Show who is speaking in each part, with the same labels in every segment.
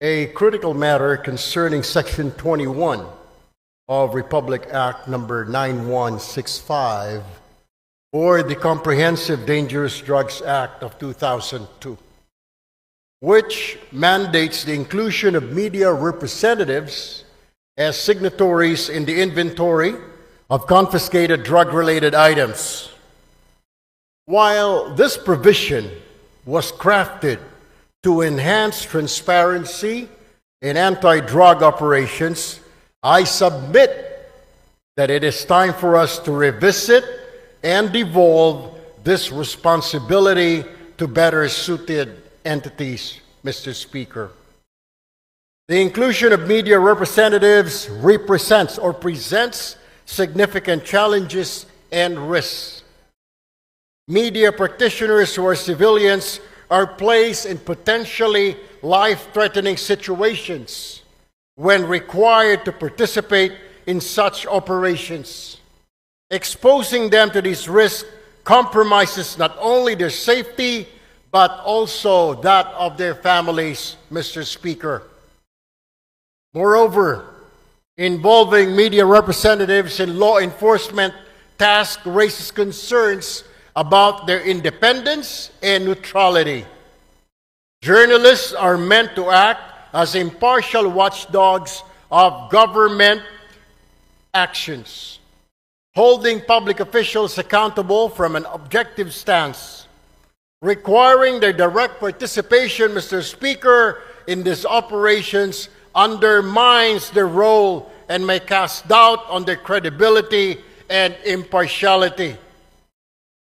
Speaker 1: a critical matter concerning Section 21 of Republic Act number 9165 or the Comprehensive Dangerous Drugs Act of 2002, which mandates the inclusion of media representatives as signatories in the inventory of confiscated drug-related items. While this provision was crafted to enhance transparency in anti-drug operations, I submit that it is time for us to revisit and devolve this responsibility to better suited entities, Mr. Speaker. The inclusion of media representatives represents or presents significant challenges and risks. Media practitioners who are civilians are placed in potentially life-threatening situations when required to participate in such operations. Exposing them to these risks compromises not only their safety, but also that of their families, Mr. Speaker. Moreover, involving media representatives in law enforcement tasks raises concerns about their independence and neutrality. Journalists are meant to act as impartial watchdogs of government actions, holding public officials accountable from an objective stance. Requiring their direct participation, Mr. Speaker, in these operations undermines their role and may cast doubt on their credibility and impartiality.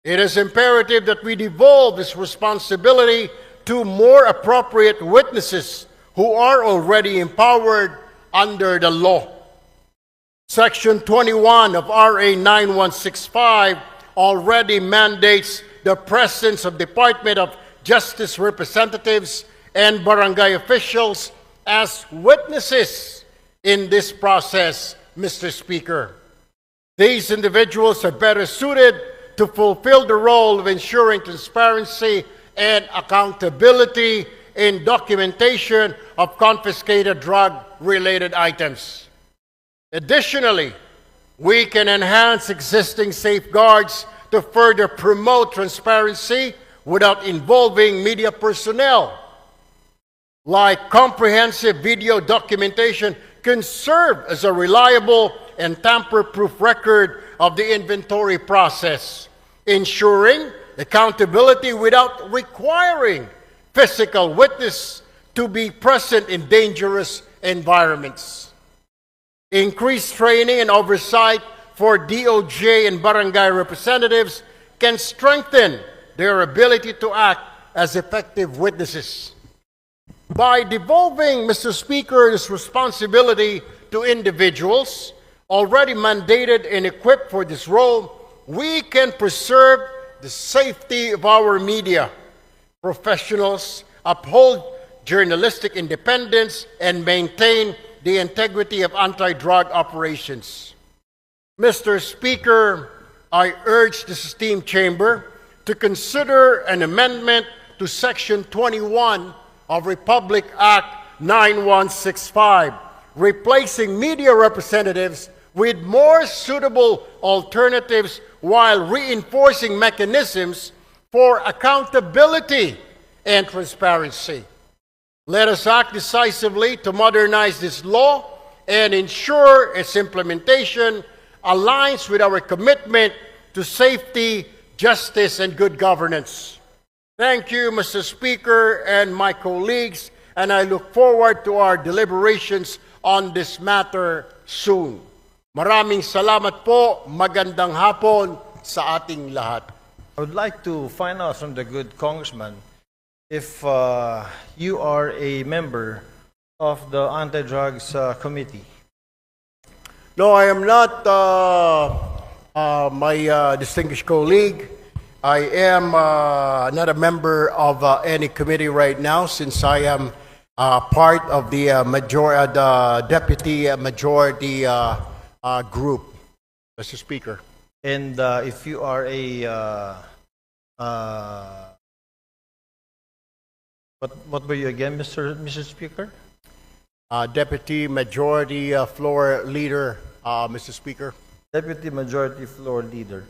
Speaker 1: It is imperative that we devolve this responsibility to more appropriate witnesses who are already empowered under the law. Section 21 of RA 9165 already mandates the presence of Department of Justice representatives and barangay officials as witnesses in this process, Mr. Speaker. These individuals are better suited to fulfill the role of ensuring transparency and accountability in documentation of confiscated drug-related items. Additionally, we can enhance existing safeguards to further promote transparency without involving media personnel. Like comprehensive video documentation can serve as a reliable and tamper-proof record of the inventory process, ensuring accountability without requiring physical witness to be present in dangerous environments. Increased training and oversight for DOJ and barangay representatives can strengthen their ability to act as effective witnesses. By devolving, Mr. Speaker, this responsibility to individuals already mandated and equipped for this role, we can preserve the safety of our media professionals, uphold journalistic independence, and maintain the integrity of anti-drug operations. Mr. Speaker, I urge this esteemed chamber to consider an amendment to Section 21 of Republic Act 9165, replacing media representatives with more suitable alternatives while reinforcing mechanisms for accountability and transparency. Let us act decisively to modernize this law and ensure its implementation aligns with our commitment to safety, justice, and good governance. Thank you, Mr. Speaker and my colleagues, and I look forward to our deliberations on this matter soon. Maraming salamat po, magandang hapon sa ating lahat.
Speaker 2: I would like to find out from the good congressman if you are a member of the Anti-Drugs Committee.
Speaker 1: No, I am not, my distinguished colleague. I am not a member of any committee right now since I am part of the deputy majority group, Mr. Speaker.
Speaker 2: And if you are a what were you again, Mr. Speaker?
Speaker 1: Deputy Majority Floor Leader, Mr. Speaker.
Speaker 2: Deputy Majority Floor Leader.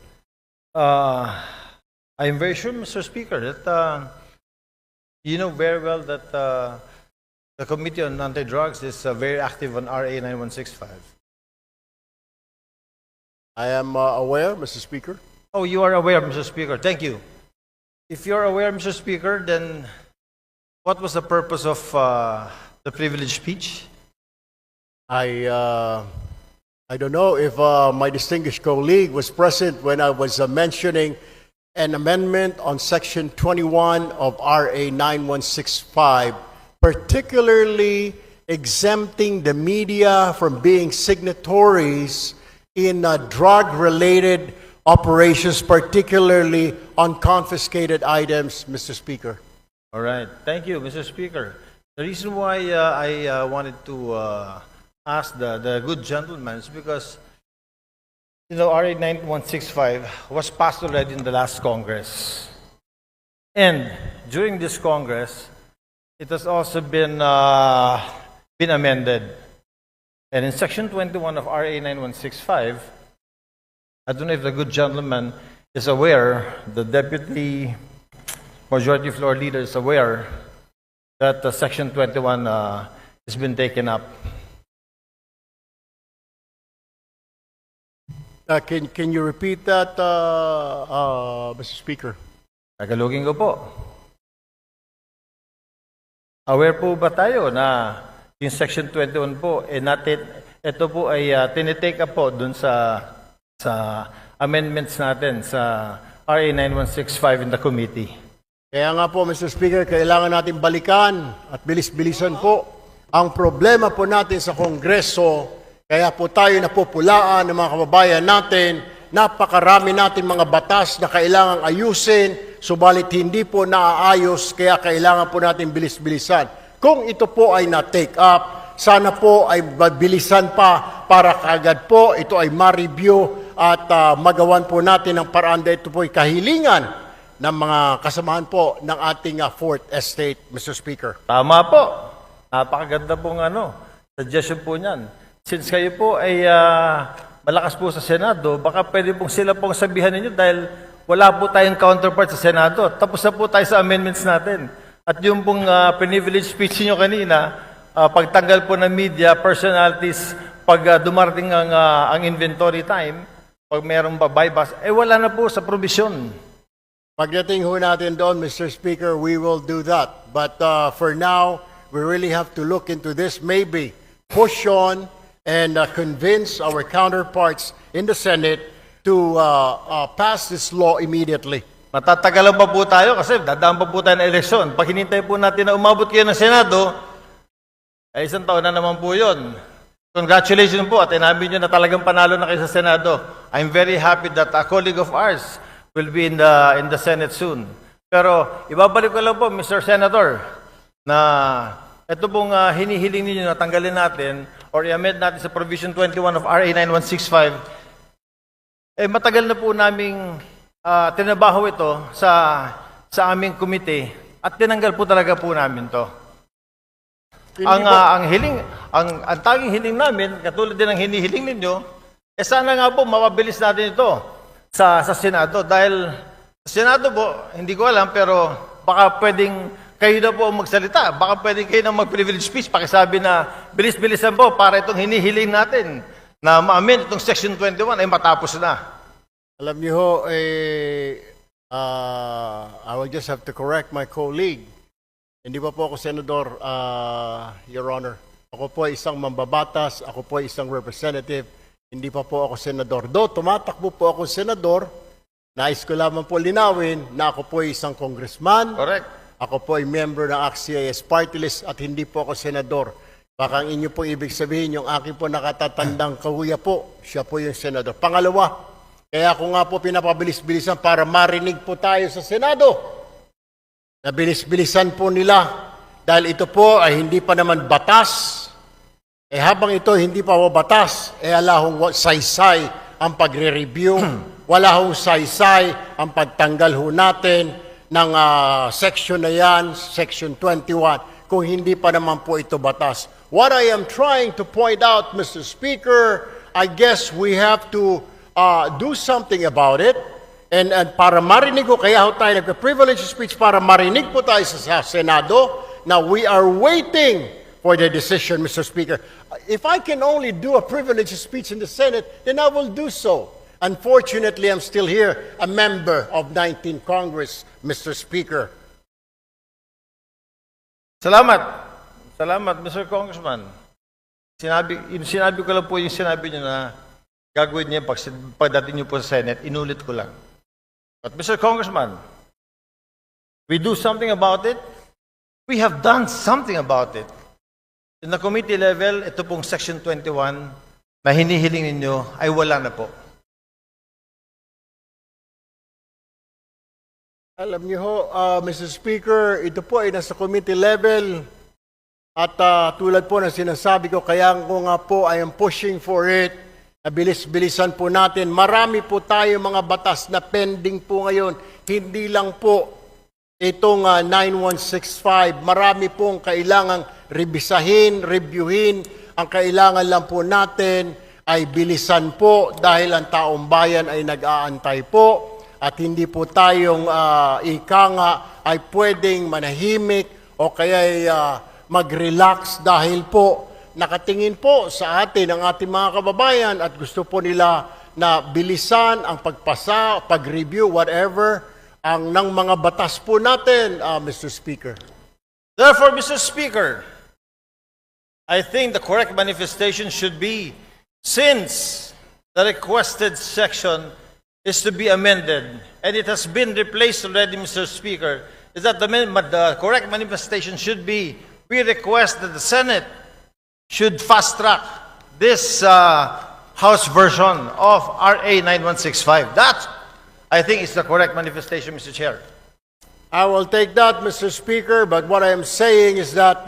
Speaker 2: I'm very sure, Mr. Speaker, that you know very well that the Committee on Anti-Drugs is very active on RA 9165.
Speaker 1: I am aware, Mr. Speaker.
Speaker 2: Oh, you are aware, Mr. Speaker. Thank you. If you're aware, Mr. Speaker, then what was the purpose of the privileged speech?
Speaker 1: I don't know if my distinguished colleague was present when I was mentioning an amendment on Section 21 of RA 9165, particularly exempting the media from being signatories in drug-related operations, particularly on confiscated items, Mr. Speaker.
Speaker 2: All right. Thank you, Mr. Speaker. The reason why I wanted to ask the good gentleman is because, you know, RA 9165 was passed already in the last Congress. And during this Congress, it has also been amended. And in Section 21 of RA 9165, I don't know if the good gentleman is aware, the Deputy Majority Floor Leader is aware that Section 21 has been taken up.
Speaker 1: Can you repeat that, Mr. Speaker?
Speaker 2: Tagalogin ko po. Aware po ba tayo na yung Section 21 po, ito po ay tinitake up po dun sa amendments natin sa RA 9165 in the committee.
Speaker 1: Kaya nga po, Mr. Speaker, kailangan natin balikan at bilis-bilisan po ang problema po natin sa Kongreso. Kaya po tayo napupulaan ng mga kababayan natin. Napakarami natin mga batas na kailangang ayusin, subalit hindi po naaayos, kaya kailangan po natin bilis-bilisan. Kung ito po ay na-take up, sana po ay bilisan pa para kaagad po ito ay ma-review at magawan po natin ang paraan dahil ito po ay kahilingan ng mga kasamahan po ng ating Fourth Estate, Mr. Speaker.
Speaker 2: Tama po. Napakaganda pong suggestion po niyan. Since kayo po ay malakas po sa Senado, baka pwede pong sila pong sabihan ninyo dahil wala po tayong counterpart sa Senado. Tapos na po tayo sa amendments natin. At yung pong privilege speech niyo kanina, pagtanggal po ng media, personalities, pag dumarating ang inventory time, pag mayroong babaybas, wala na po sa provision.
Speaker 1: Pagdating ho natin doon, Mr. Speaker, we will do that. But for now, we really have to look into this, maybe push on and convince our counterparts in the Senate to pass this law immediately.
Speaker 2: Matatagalan pa po tayo kasi dadaan pa po tayo ng eleksyon. Pag hinintay po natin na umabot kayo ng Senado, ay isang taon na naman po yun. Congratulations po at inamin nyo na talagang panalo na kayo sa Senado. I'm very happy that a colleague of ours will be in the Senate soon. Pero ibabalik ko lang po, Mr. Senator, na ito pong hinihiling ninyo na tanggalin natin or i-amend natin sa Provision 21 of RA 9165, matagal na po naming tinabaho ito sa aming komite at tinanggal po talaga po namin to. Ang taging hiling namin, katulad din ng hinihiling ninyo, sana nga po mapabilis natin ito sa Senado dahil sa Senado po, hindi ko alam pero baka pwedeng kayo na po magsalita, baka pwedeng kayo na mag-privilege speech, pakisabi na bilis-bilisan po para itong hinihiling natin na ma-amend itong Section 21 ay matapos na.
Speaker 1: Alam niyo ho, I will just have to correct my colleague. Hindi pa po ako senador, Your Honor. Ako po ay isang mambabatas, ako po ay isang representative, hindi pa po ako senador. Do, tumatakbo po ako senador, nais ko lamang po linawin na ako po ay isang congressman.
Speaker 2: Correct.
Speaker 1: Ako po ay member ng ACT-CIS party list at hindi po ako senador. Baka ang inyo po ibig sabihin, yung aking po nakatatandang kahuya po, siya po yung senador. Pangalawa, kaya ako nga po pinapabilis-bilisan para marinig po tayo sa Senado. Nabilis-bilisan po nila dahil ito po ay hindi pa naman batas. Habang ito hindi pa po batas, ala hong saysay ang pagre-review, wala hong saysay ang pagtanggal ho natin ng section na yan, Section 21. kung hindi pa naman po ito batas. What I am trying to point out, Mr. Speaker, I guess we have to do something about it. And para marinig ko, kaya ho tayo nagka-privilege speech para marinig po tayo sa Senado. Now, we are waiting for the decision, Mr. Speaker. If I can only do a privilege speech in the Senate, then I will do so. Unfortunately, I'm still here, a member of 19th Congress, Mr. Speaker.
Speaker 2: Salamat. Salamat, Mr. Congressman. Sinabi ko lang po yung sinabi niyo na gagawin niya pagdating niyo po sa Senate, inulit ko lang. But Mr. Congressman, we do something about it. We have done something about it. In the committee level, ito pong Section 21 na hinihiling ninyo ay wala na po.
Speaker 1: Alam niyo ho, Mr. Speaker, ito po ay nasa committee level at tulad po ng sinasabi ko, kaya ko nga po I am pushing for it, na bilis-bilisan po natin. Marami po tayo mga batas na pending po ngayon, hindi lang po itong 9165. Marami pong kailangang reviewin. Ang kailangan lang po natin ay bilisan po dahil ang taong bayan ay nag-aantay po. At hindi po tayong ika nga ay pwedeng manahimik o kaya mag-relax dahil po nakatingin po sa atin ang ating mga kababayan at gusto po nila na bilisan ang pagpasa, pag-review, whatever, ang ng mga batas po natin, Mr. Speaker.
Speaker 2: Therefore, Mr. Speaker, I think the correct manifestation should be, since the requested section is to be amended, and it has been replaced already, Mr. Speaker, is that the correct manifestation should be, we request that the Senate should fast-track this House version of RA 9165. That, I think, is the correct manifestation, Mr. Chair.
Speaker 1: I will take that, Mr. Speaker, but what I am saying is that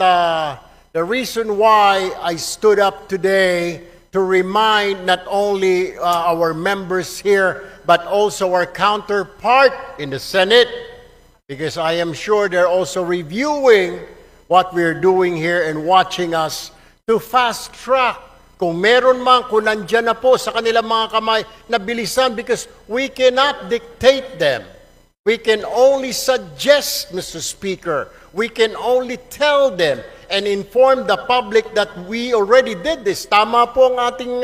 Speaker 1: the reason why I stood up today to remind not only our members here, but also our counterpart in the Senate, because I am sure they're also reviewing what we're doing here and watching us to fast track. Kung meron man, kung nandyan na po sa kanilang mga kamay, na bilisan, because we cannot dictate them. We can only suggest, Mr. Speaker. We can only tell them and inform the public that we already did this. Tama po ang ating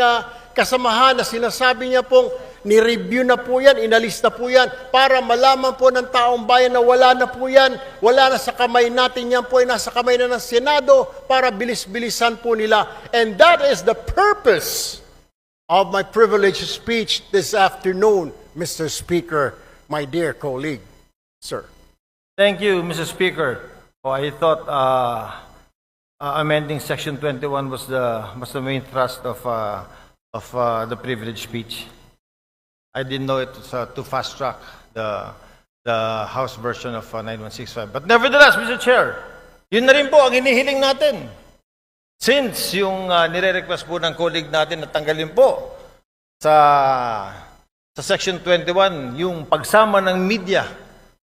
Speaker 1: kasamahan na sinasabi niya pong ni-review na po yan, inalis na po yan, para malaman po ng taong bayan na wala na po yan, wala na sa kamay natin, yan po ay nasa kamay na ng Senado para bilis-bilisan po nila. And that is the purpose of my privileged speech this afternoon, Mr. Speaker, my dear colleague, sir.
Speaker 2: Thank you, Mr. Speaker. Oh, I thought amending Section 21 was the main thrust of the privilege speech. I didn't know it was to fast track the House version of 9165. But nevertheless, Mr. Chair, yun na rin po ang hinihiling natin. Since yung nire-request po ng colleague natin na tanggalin po sa Section 21 yung pagsama ng media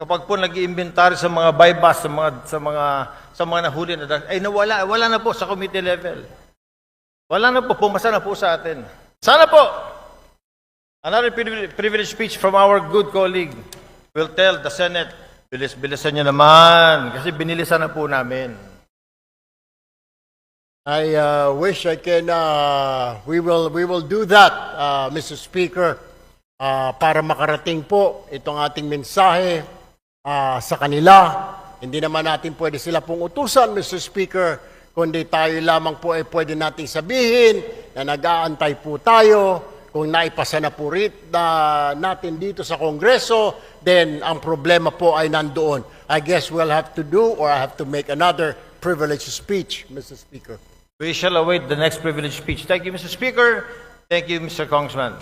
Speaker 2: kapag po nag-iimbentary sa mga bypass, sa mga nahuli na ay wala na po sa committee level. Wala na po, pumasa na po sa atin. Sana po, another privilege speech from our good colleague will tell the Senate, bilis-bilisan nyo naman, kasi binilisan na po namin.
Speaker 1: I wish I can, we will do that, Mr. Speaker, para makarating po itong ating mensahe sa kanila. Hindi naman natin pwede sila pong utusan, Mr. Speaker, kundi tayo lamang po ay pwede nating sabihin na nag-aantay po tayo. Kung naipasa na po natin dito sa Kongreso, then ang problema po ay nandoon. I guess we'll have to do or I have to make another privilege speech, Mr. Speaker.
Speaker 2: We shall await the next privilege speech. Thank you, Mr. Speaker. Thank you, Mr. Congressman.